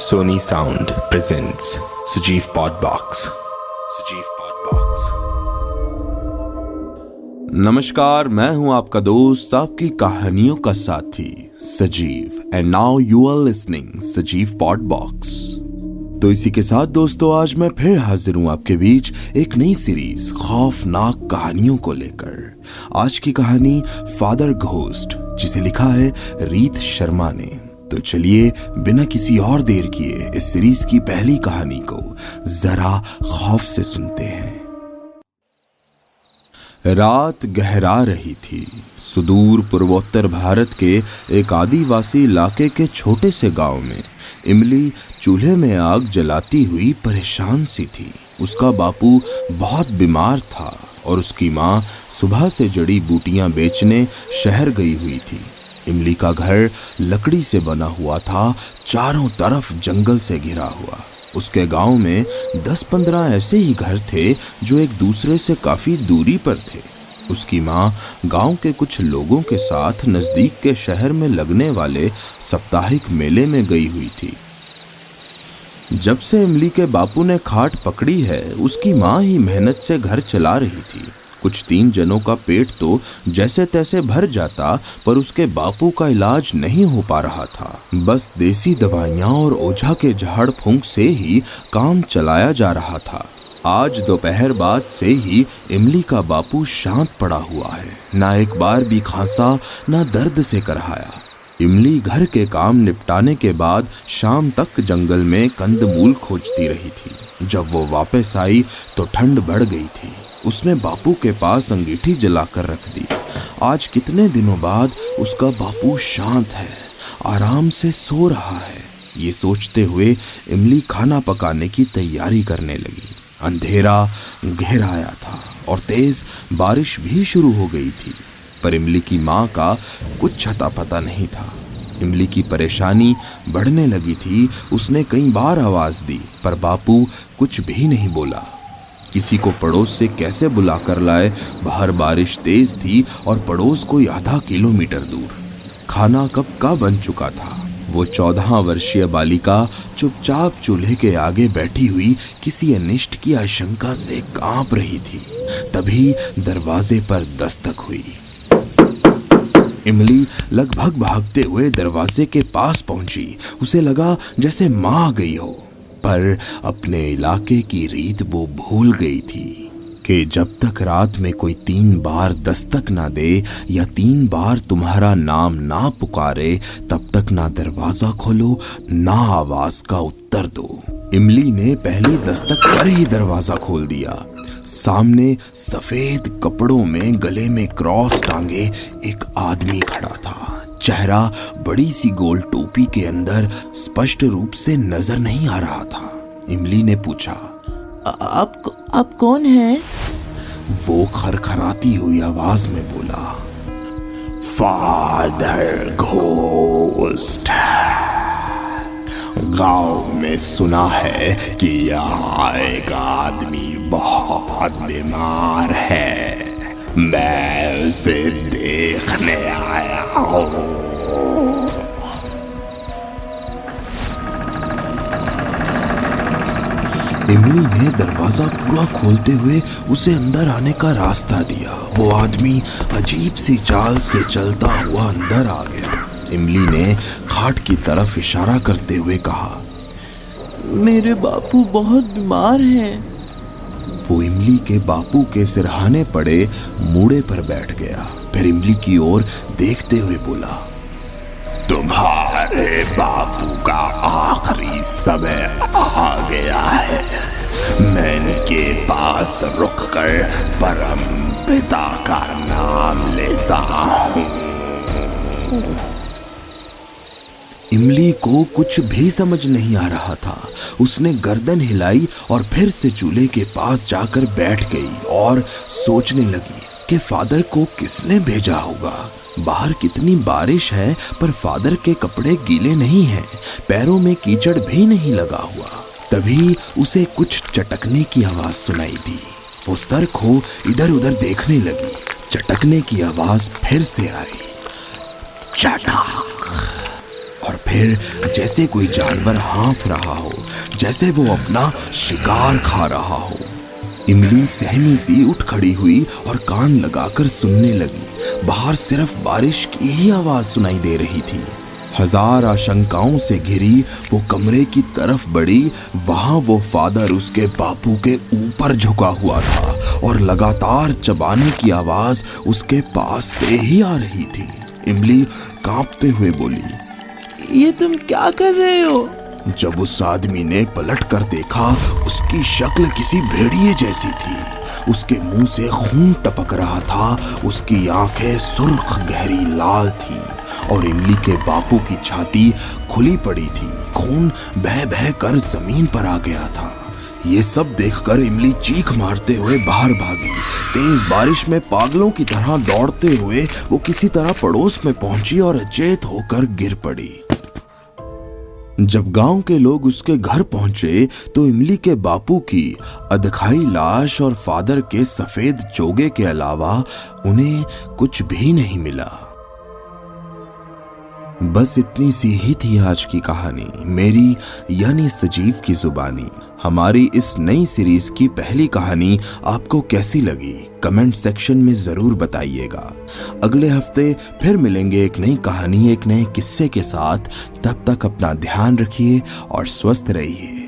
Sony Sound presents Sajeev Podbox. Sajeev Podbox. नमस्कार, मैं हूं आपका दोस्त, आपकी कहानियों का साथी Sajeev, and now you are listening Sajeev Podbox. तो इसी के साथ दोस्तों, आज मैं फिर हाजिर हूं आपके बीच एक नई सीरीज खौफनाक कहानियों को लेकर। आज की कहानी फादर घोस्ट, जिसे लिखा है रीत शर्मा ने। तो चलिए बिना किसी और देर किए इस सीरीज की पहली कहानी को जरा खौफ से सुनते हैं। रात गहरा रही थी। सुदूर पूर्वोत्तर भारत के एक आदिवासी इलाके के छोटे से गांव में इमली चूल्हे में आग जलाती हुई परेशान सी थी। उसका बापू बहुत बीमार था और उसकी माँ सुबह से जड़ी बूटियां बेचने शहर गई हुई थी। इमली का घर लकड़ी से बना हुआ था, चारों तरफ जंगल से घिरा हुआ। उसके गांव में 10-15 ऐसे ही घर थे जो एक दूसरे से काफी दूरी पर थे। उसकी माँ गांव के कुछ लोगों के साथ नजदीक के शहर में लगने वाले साप्ताहिक मेले में गई हुई थी। जब से इमली के बापू ने खाट पकड़ी है, उसकी माँ ही मेहनत से घर चला रही थी। कुछ 3 जनों का पेट तो जैसे तैसे भर जाता, पर उसके बापू का इलाज नहीं हो पा रहा था। बस देसी दवाइयां और ओझा के झाड़ फूंक से ही काम चलाया जा रहा था। आज दोपहर बाद से ही इमली का बापू शांत पड़ा हुआ है। ना एक बार भी खांसा, ना दर्द से करहाया। इमली घर के काम निपटाने के बाद शाम तक जंगल में कंदमूल खोजती रही थी। जब वो वापस आई तो ठंड बढ़ गई थी। उसने बापू के पास अंगीठी जलाकर रख दी। आज कितने दिनों बाद उसका बापू शांत है, आराम से सो रहा है। ये सोचते हुए इमली खाना पकाने की तैयारी करने लगी। अंधेरा घेर आया था और तेज बारिश भी शुरू हो गई थी, पर इमली की माँ का कुछ छता पता नहीं था। इमली की परेशानी बढ़ने लगी थी। उसने कई बार आवाज दी, पर बापू कुछ भी नहीं बोला। किसी को पड़ोस से कैसे बुलाकर लाए। बाहर बारिश तेज थी और पड़ोस कोई आधा किलोमीटर दूर। खाना कब का बन चुका था। वो 14 वर्षीय बालिका चुपचाप चूल्हे के आगे बैठी हुई किसी अनिष्ट की आशंका से कांप रही थी। तभी दरवाजे पर दस्तक हुई। इमली लगभग भागते हुए दरवाजे के पास पहुंची। उसे लगा जैसे माँ आ गई हो, पर अपने इलाके की रीत वो भूल गई थी कि जब तक रात में कोई 3 बार दस्तक ना दे या 3 बार तुम्हारा नाम ना पुकारे, तब तक ना दरवाजा खोलो, ना आवाज का उत्तर दो। इमली ने पहली दस्तक पर ही दरवाजा खोल दिया। सामने सफेद कपड़ों में गले में क्रॉस टांगे एक आदमी खड़ा था। चेहरा बड़ी सी गोल टोपी के अंदर स्पष्ट रूप से नजर नहीं आ रहा था। इमली ने पूछा, आप कौन हैं? वो खरखराती हुई आवाज में बोला, फादर घोस्ट। गांव में सुना है कि यहाँ एक आदमी बहुत बीमार है। मैं उसे देखने आया हूँ। इमली ने दरवाजा पूरा खोलते हुए उसे अंदर आने का रास्ता दिया। वो आदमी अजीब सी चाल से चलता हुआ अंदर आ गया। इमली ने खाट की तरफ इशारा करते हुए कहा, मेरे बापू बहुत बीमार हैं। वो इमली के बापू के सिरहाने पड़े मूड़े पर बैठ गया। फिर इमली की ओर देखते हुए बोला, तुम्हारे बापू का आखिरी समय आ गया है। मैं इनके पास रुककर परम पिता का नाम लेता हूँ। इमली को कुछ भी समझ नहीं आ रहा था। उसने गर्दन हिलाई और फिर से चूल्हे के पास जाकर बैठ गई और सोचने लगी कि फादर को किसने भेजा होगा। बाहर कितनी बारिश है, पर फादर के कपड़े गीले नहीं हैं, पैरों में कीचड़ भी नहीं लगा हुआ। तभी उसे कुछ चटकने की आवाज सुनाई दी। वो सतर्क हो इधर उधर देखने लगी। चटकने की आवाज फिर से आई। चटक। और फिर जैसे कोई जानवर हाँफ रहा हो, जैसे वो अपना शिकार खा रहा हो। इमली सहमी सी उठ खड़ी हुई और कान लगाकर सुनने लगी। बाहर सिर्फ बारिश की ही आवाज सुनाई दे रही थी। हजार आशंकाओं से घिरी वो कमरे की तरफ बढ़ी। वहां वो फादर उसके बापू के ऊपर झुका हुआ था और लगातार चबाने की आवाज उसके पास से ही आ रही थी। इमली कांपते हुए बोली, ये तुम क्या कर रहे हो? जब उस आदमी ने पलट कर देखा, उसकी शक्ल किसी भेड़िए जैसी थी। उसके मुंह से खून टपक रहा था, उसकी आंखें सुर्ख गहरी लाल थीं और इमली के बापू की छाती खुली पड़ी थी। खून बह बह कर जमीन पर आ गया था। ये सब देखकर इमली चीख मारते हुए बाहर भागी। तेज बारिश में पागलों की तरह दौड़ते हुए वो किसी तरह पड़ोस में पहुंची और अचेत होकर गिर पड़ी। जब गांव के लोग उसके घर पहुंचे तो इमली के बापू की अधखाई लाश और फादर के सफेद चोगे के अलावा उन्हें कुछ भी नहीं मिला। बस इतनी सी ही थी आज की कहानी, मेरी यानी सजीव की जुबानी। हमारी इस नई सीरीज की पहली कहानी आपको कैसी लगी कमेंट सेक्शन में जरूर बताइएगा। अगले हफ्ते फिर मिलेंगे एक नई कहानी, एक नए किस्से के साथ। तब तक अपना ध्यान रखिए और स्वस्थ रहिए।